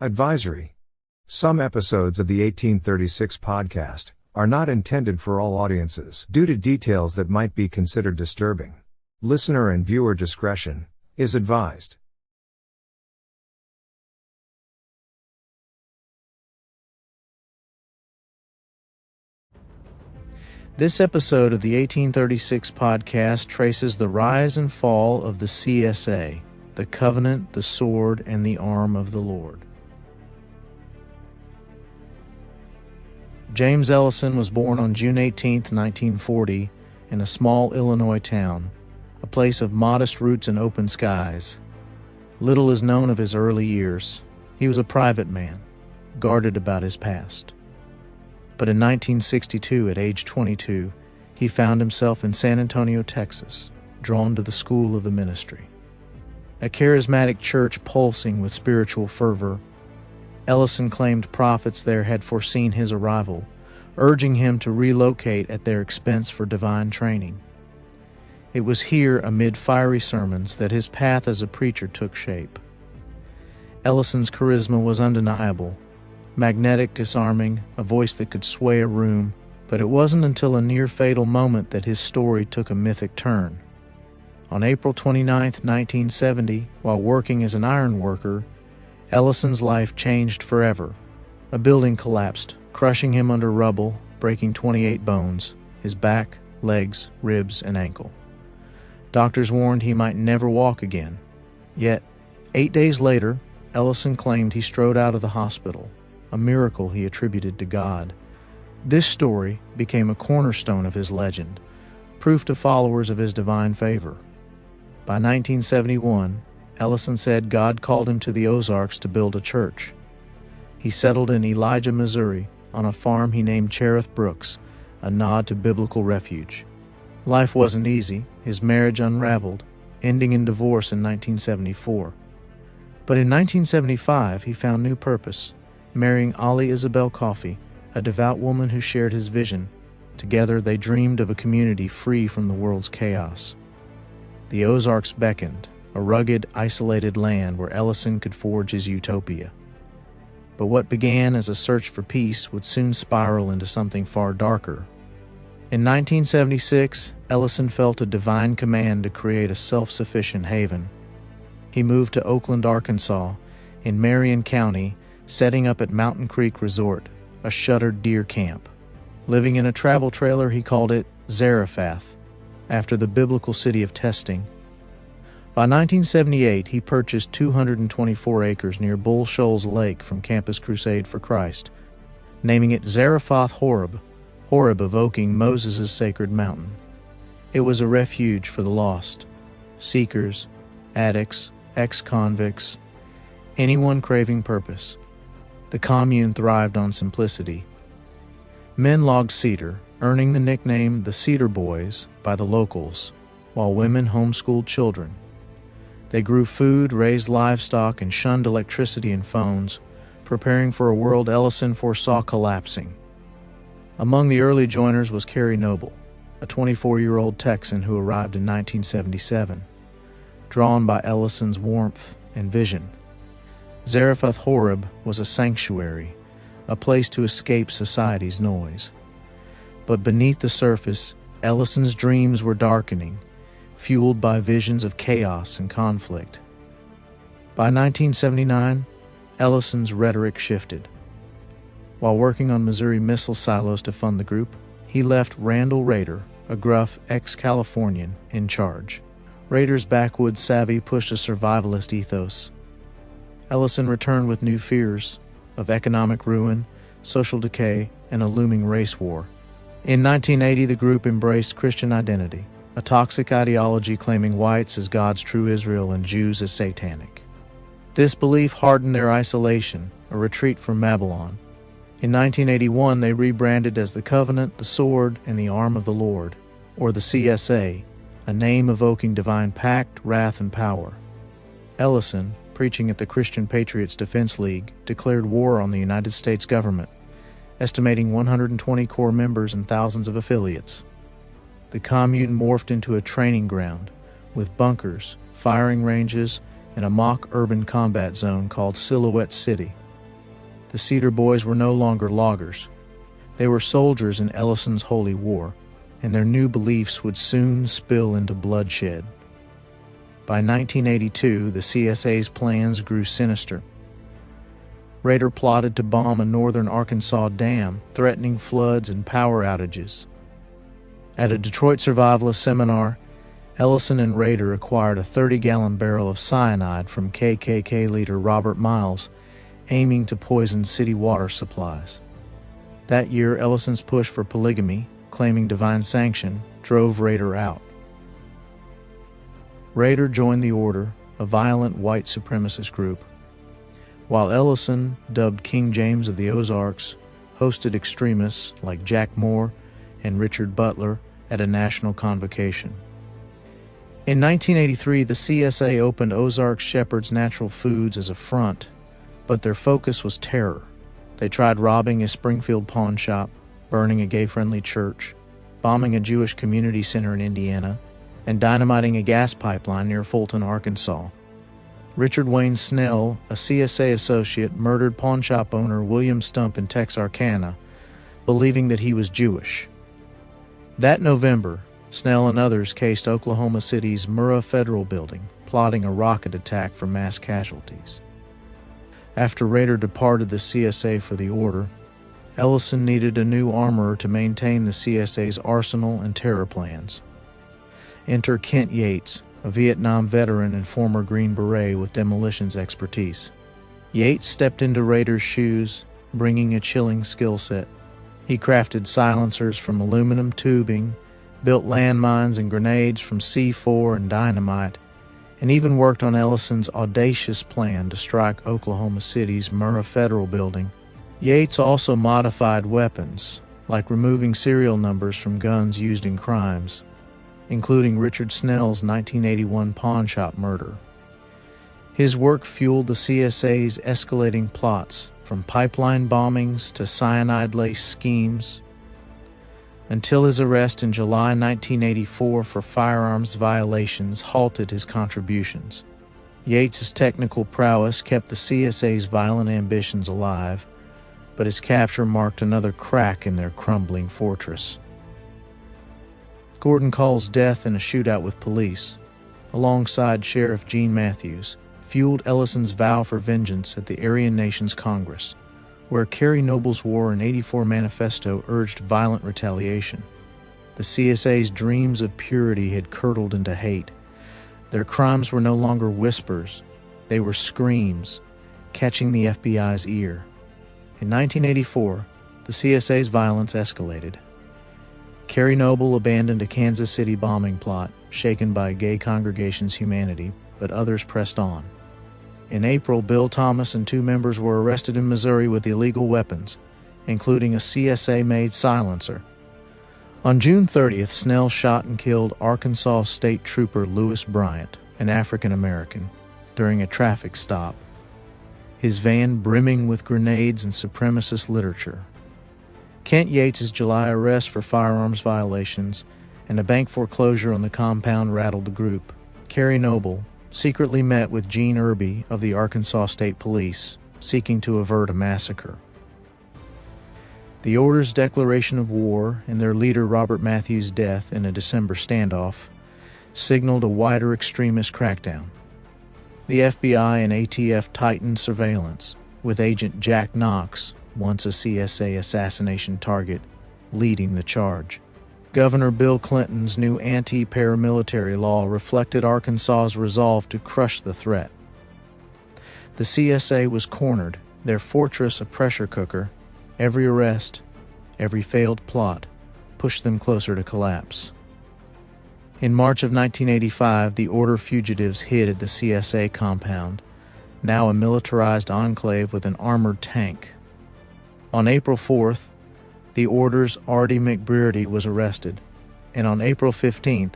Advisory. Some episodes of the 1836 podcast are not intended for all audiences due to details that might be considered disturbing. Listener and viewer discretion is advised. This episode of the 1836 podcast traces the rise and fall of the CSA, the covenant, the sword, and the arm of the Lord. James Ellison was born on June 18, 1940, in a small Illinois town, a place of modest roots and open skies. Little is known of his early years. He was a private man, guarded about his past. But in 1962, at age 22, he found himself in San Antonio, Texas, drawn to the school of the ministry. A charismatic church pulsing with spiritual fervor, Ellison claimed prophets there had foreseen his arrival, urging him to relocate at their expense for divine training. It was here, amid fiery sermons, that his path as a preacher took shape. Ellison's charisma was undeniable, magnetic, disarming, a voice that could sway a room, but it wasn't until a near-fatal moment that his story took a mythic turn. On April 29, 1970, while working as an iron worker, Ellison's life changed forever. A building collapsed, crushing him under rubble, breaking 28 bones, his back, legs, ribs, and ankle. Doctors warned he might never walk again. Yet, 8 days later, Ellison claimed he strode out of the hospital, a miracle he attributed to God. This story became a cornerstone of his legend, proof to followers of his divine favor. By 1971, Ellison said God called him to the Ozarks to build a church. He settled in Elijah, Missouri, on a farm he named Cherith Brooks, a nod to biblical refuge. Life wasn't easy. His marriage unraveled, ending in divorce in 1974. But in 1975, he found new purpose, marrying Ollie Isabel Coffey, a devout woman who shared his vision. Together, they dreamed of a community free from the world's chaos. The Ozarks beckoned, a rugged, isolated land where Ellison could forge his utopia. But what began as a search for peace would soon spiral into something far darker. In 1976, Ellison felt a divine command to create a self-sufficient haven. He moved to Oakland, Arkansas, in Marion County, setting up at Mountain Creek Resort, a shuttered deer camp. Living in a travel trailer, he called it Zerapath, after the biblical city of testing. By 1978, he purchased 224 acres near Bull Shoals Lake from Campus Crusade for Christ, naming it Zarephath-Horeb, Horeb evoking Moses' sacred mountain. It was a refuge for the lost, seekers, addicts, ex-convicts, anyone craving purpose. The commune thrived on simplicity. Men logged cedar, earning the nickname the Cedar Boys by the locals, while women homeschooled children. They grew food, raised livestock, and shunned electricity and phones, preparing for a world Ellison foresaw collapsing. Among the early joiners was Carrie Noble, a 24-year-old Texan who arrived in 1977, drawn by Ellison's warmth and vision. Zarephath-Horeb was a sanctuary, a place to escape society's noise. But beneath the surface, Ellison's dreams were darkening, fueled by visions of chaos and conflict. By 1979, Ellison's rhetoric shifted. While working on Missouri missile silos to fund the group, he left Randall Rader, a gruff ex-Californian, in charge. Rader's backwoods savvy pushed a survivalist ethos. Ellison returned with new fears of economic ruin, social decay, and a looming race war. In 1980, the group embraced Christian identity, a toxic ideology claiming whites as God's true Israel and Jews as satanic. This belief hardened their isolation, a retreat from Babylon. In 1981, they rebranded as the Covenant, the Sword, and the Arm of the Lord, or the CSA, a name evoking divine pact, wrath, and power. Ellison, preaching at the Christian Patriots Defense League, declared war on the United States government, estimating 120 core members and thousands of affiliates. The commune morphed into a training ground, with bunkers, firing ranges, and a mock urban combat zone called Silhouette City. The Cedar Boys were no longer loggers. They were soldiers in Ellison's holy war, and their new beliefs would soon spill into bloodshed. By 1982, the CSA's plans grew sinister. Rader plotted to bomb a northern Arkansas dam, threatening floods and power outages. At a Detroit survivalist seminar, Ellison and Rader acquired a 30-gallon barrel of cyanide from KKK leader Robert Miles, aiming to poison city water supplies. That year, Ellison's push for polygamy, claiming divine sanction, drove Rader out. Rader joined the Order, a violent white supremacist group, while Ellison, dubbed King James of the Ozarks, hosted extremists like Jack Moore and Richard Butler at a national convocation. In 1983, the CSA opened Ozark Shepherd's Natural Foods as a front, but their focus was terror. They tried robbing a Springfield pawn shop, burning a gay-friendly church, bombing a Jewish community center in Indiana, and dynamiting a gas pipeline near Fulton, Arkansas. Richard Wayne Snell, a CSA associate, murdered pawn shop owner William Stump in Texarkana, believing that he was Jewish. That November, Snell and others cased Oklahoma City's Murrah Federal Building, plotting a rocket attack for mass casualties. After Rader departed the CSA for the Order, Ellison needed a new armorer to maintain the CSA's arsenal and terror plans. Enter Kent Yates, a Vietnam veteran and former Green Beret with demolitions expertise. Yates stepped into Rader's shoes, bringing a chilling skill set. He crafted silencers from aluminum tubing, built landmines and grenades from C4 and dynamite, and even worked on Ellison's audacious plan to strike Oklahoma City's Murrah Federal Building. Yates also modified weapons, like removing serial numbers from guns used in crimes, including Richard Snell's 1981 pawn shop murder. His work fueled the CSA's escalating plots, from pipeline bombings to cyanide-laced schemes, until his arrest in July 1984 for firearms violations halted his contributions. Yates's technical prowess kept the CSA's violent ambitions alive, but his capture marked another crack in their crumbling fortress. Gordon Call's death in a shootout with police, alongside Sheriff Gene Matthews, fueled Ellison's vow for vengeance at the Aryan Nations Congress, where Carrie Noble's War in '84 manifesto urged violent retaliation. The CSA's dreams of purity had curdled into hate. Their crimes were no longer whispers, they were screams, catching the FBI's ear. In 1984, the CSA's violence escalated. Carrie Noble abandoned a Kansas City bombing plot, shaken by a gay congregation's humanity, but others pressed on. In April, Bill Thomas and 2 members were arrested in Missouri with illegal weapons, including a CSA-made silencer. On June 30th, Snell shot and killed Arkansas State Trooper Lewis Bryant, an African-American, during a traffic stop, his van brimming with grenades and supremacist literature. Kent Yates' July arrest for firearms violations and a bank foreclosure on the compound rattled the group. Carrie Noble secretly met with Gene Irby of the Arkansas State Police, seeking to avert a massacre. The Order's declaration of war and their leader Robert Matthews' death in a December standoff signaled a wider extremist crackdown. The FBI and ATF tightened surveillance, with Agent Jack Knox, once a CSA assassination target, leading the charge. Governor Bill Clinton's new anti-paramilitary law reflected Arkansas's resolve to crush the threat. The CSA was cornered, their fortress a pressure cooker. Every arrest, every failed plot, pushed them closer to collapse. In March of 1985, the Order fugitives hid at the CSA compound, now a militarized enclave with an armored tank. On April 4th, the Order's Artie McBrearty was arrested, and on April 15th,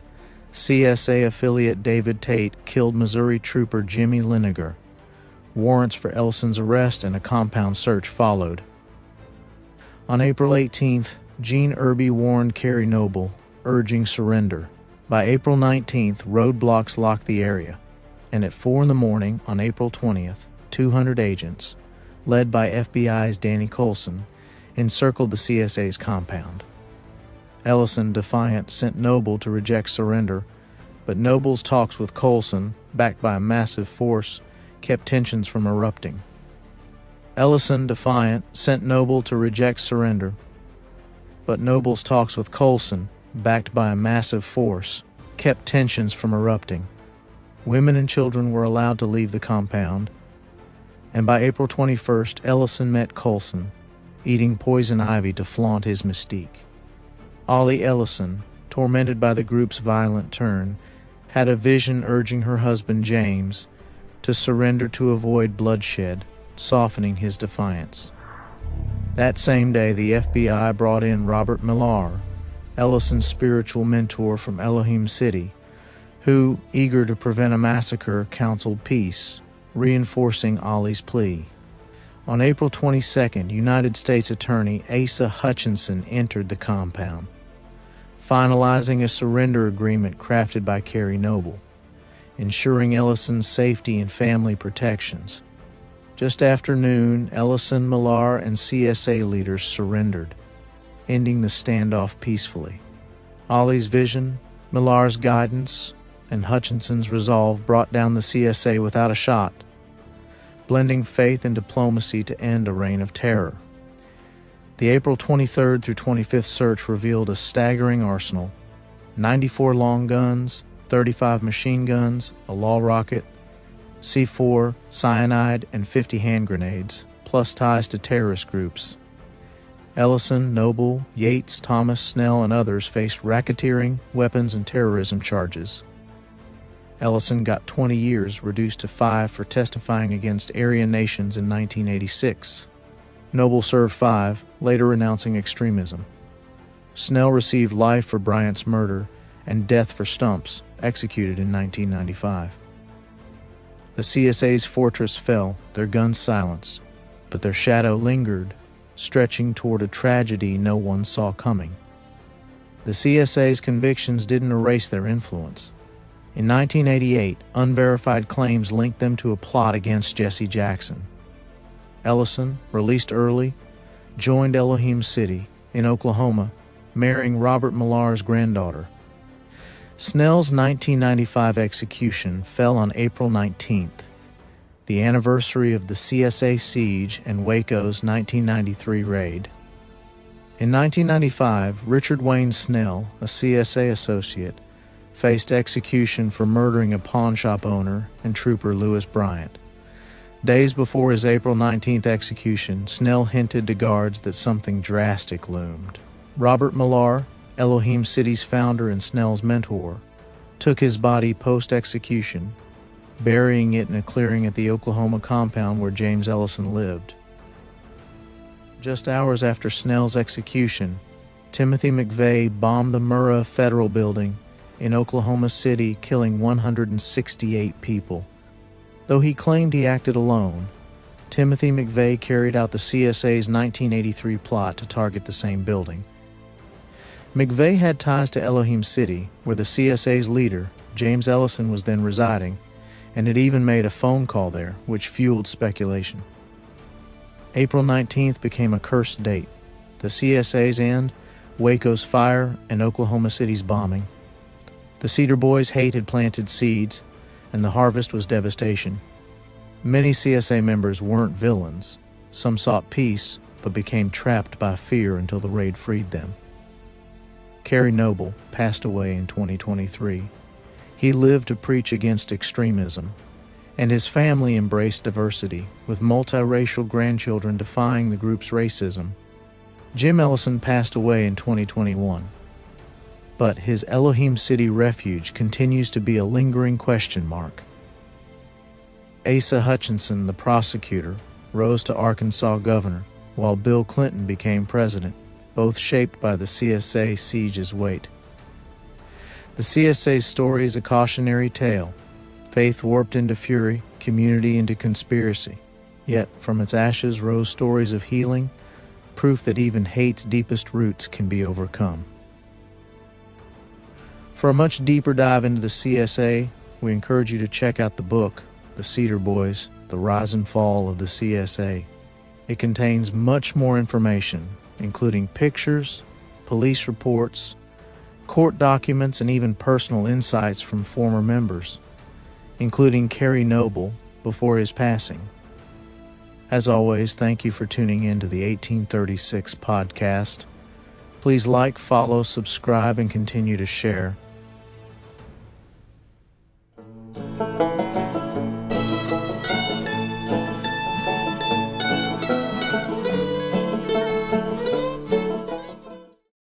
CSA affiliate David Tate killed Missouri trooper Jimmy Liniger. Warrants for Ellison's arrest and a compound search followed. On April 18th, Gene Irby warned Carrie Noble, urging surrender. By April 19th, roadblocks locked the area, and at 4 in the morning on April 20th, 200 agents, led by FBI's Danny Coulson, encircled the CSA's compound. Ellison, defiant, sent Noble to reject surrender, but Noble's talks with Coulson, backed by a massive force, kept tensions from erupting. Ellison, defiant, sent Noble to reject surrender, but Noble's talks with Coulson, backed by a massive force, kept tensions from erupting. Women and children were allowed to leave the compound, and by April 21st, Ellison met Coulson, eating poison ivy to flaunt his mystique. Ollie Ellison, tormented by the group's violent turn, had a vision urging her husband James to surrender to avoid bloodshed, softening his defiance. That same day, the FBI brought in Robert Millar, Ellison's spiritual mentor from Elohim City, who, eager to prevent a massacre, counseled peace, reinforcing Ollie's plea. On April 22nd, United States Attorney Asa Hutchinson entered the compound, finalizing a surrender agreement crafted by Carrie Noble, ensuring Ellison's safety and family protections. Just after noon, Ellison, Millar, and CSA leaders surrendered, ending the standoff peacefully. Ollie's vision, Millar's guidance, and Hutchinson's resolve brought down the CSA without a shot, blending faith and diplomacy to end a reign of terror. The April 23rd through 25th search revealed a staggering arsenal: 94 long guns, 35 machine guns, a law rocket, C4, cyanide, and 50 hand grenades, plus ties to terrorist groups. Ellison, Noble, Yates, Thomas, Snell, and others faced racketeering, weapons, and terrorism charges. Ellison got 20 years, reduced to 5 for testifying against Aryan nations in 1986. Noble served 5, later renouncing extremism. Snell received life for Bryant's murder and death for Stump's, executed in 1995. The CSA's fortress fell, their guns silenced, but their shadow lingered, stretching toward a tragedy no one saw coming. The CSA's convictions didn't erase their influence. In 1988, unverified claims linked them to a plot against Jesse Jackson. Ellison, released early, joined Elohim City in Oklahoma, marrying Robert Millar's granddaughter. Snell's 1995 execution fell on April 19th, the anniversary of the CSA siege and Waco's 1993 raid. In 1995, Richard Wayne Snell, a CSA associate, faced execution for murdering a pawn shop owner and trooper Lewis Bryant. Days before his April 19th execution, Snell hinted to guards that something drastic loomed. Robert Millar, Elohim City's founder and Snell's mentor, took his body post-execution, burying it in a clearing at the Oklahoma compound where James Ellison lived. Just hours after Snell's execution, Timothy McVey bombed the Murrah Federal Building in Oklahoma City, killing 168 people. Though he claimed he acted alone, Timothy McVey carried out the CSA's 1983 plot to target the same building. McVey had ties to Elohim City, where the CSA's leader, James Ellison, was then residing, and had even made a phone call there, which fueled speculation. April 19th became a cursed date: the CSA's end, Waco's fire, and Oklahoma City's bombing. The Cedar Boys' hate had planted seeds, and the harvest was devastation. Many CSA members weren't villains. Some sought peace, but became trapped by fear until the raid freed them. Carrie Noble passed away in 2023. He lived to preach against extremism, and his family embraced diversity, with multiracial grandchildren defying the group's racism. Jim Ellison passed away in 2021, but his Elohim City refuge continues to be a lingering question mark. Asa Hutchinson, the prosecutor, rose to Arkansas governor, while Bill Clinton became president, both shaped by the CSA siege's weight. The CSA's story is a cautionary tale: faith warped into fury, community into conspiracy. Yet from its ashes rose stories of healing, proof that even hate's deepest roots can be overcome. For a much deeper dive into the CSA, we encourage you to check out the book, The Cedar Boys: The Rise and Fall of the CSA. It contains much more information, including pictures, police reports, court documents, and even personal insights from former members, including Kerry Noble before his passing. As always, thank you for tuning in to the 1836 podcast. Please like, follow, subscribe, and continue to share.